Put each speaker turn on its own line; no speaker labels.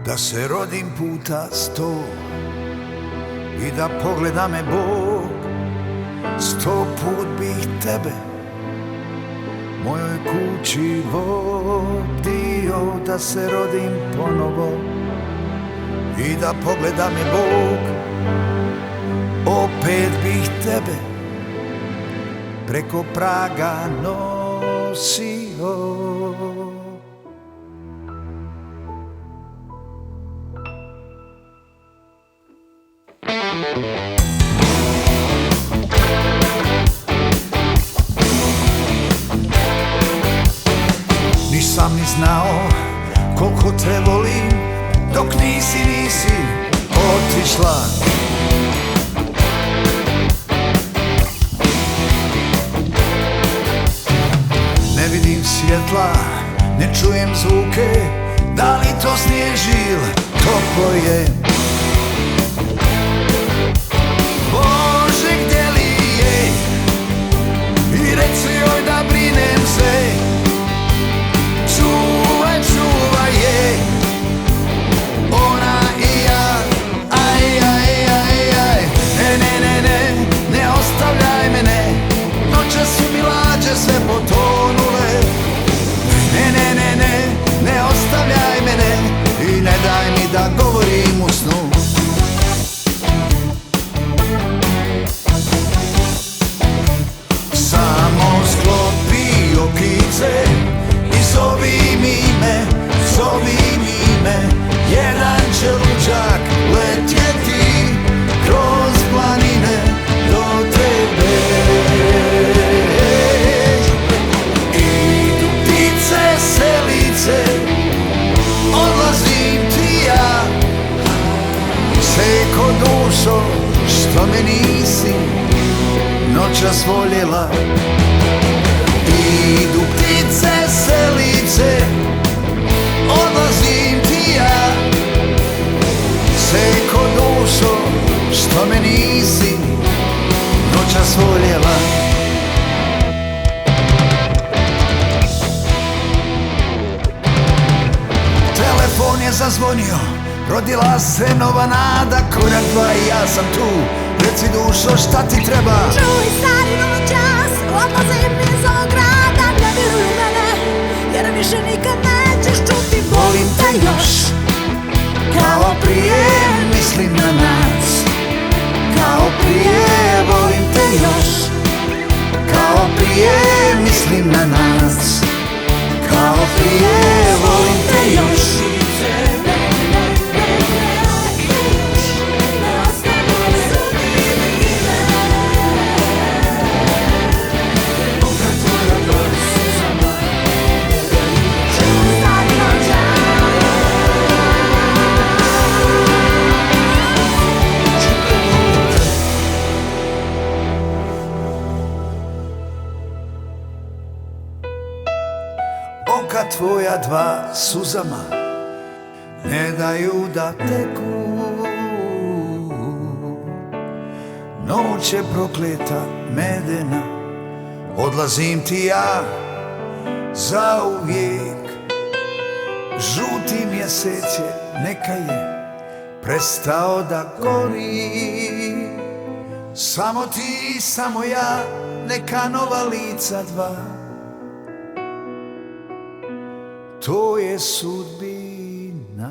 Da se rodim puta 100 i da pogleda me Bog, 100 put bih tebe mojoj kući vodio. Da se rodim ponovo i da pogleda me Bog, opet bih tebe preko praga nosio. Nisam ni znao koliko te volim dok nisi otišla. Ne vidim svjetla, ne čujem zvuke, da li to snježi ili toplo je? Bože, gdje li je? I reci joj da brinem se. Čuvaj je, ona i ja. Ne ostavljaj mene, noćas su mi lađe sve potonule. Ne ostavljaj mene i ne daj mi da govorim u snu. Samo sklopi okice i zovi mi ime, jedan će luđak letjeti kroz planine do tebe. Idu ptice, selice, odlazim ti ja. Seko dušo, što me nisi noćas voljela. Idu ptice, selice, odlazim ti ja. Seko dušo, što me nisi noćas voljela. Telefon je zazvonio, rodila se nova nada. Korak 2 i ja sam tu, reci dušo šta ti treba.
Čuj stari noćas, odlazim iz ovog grada. Ne vjeruj u mene, jer više nikad nećeš čuti.
Volim te još, kao prije, mislim na nas. Kao prije, volim te još, kao prije, mislim na nas. Kao prije, volim te još. Oka tvoja 2 suzama ne daju da teku. Noć je prokleta, medena, odlazim ti ja zauvijek. Žuti mjesec je, neka je prestao da gori. Samo ti, samo ja, neka nova lica 2. To je sudbina.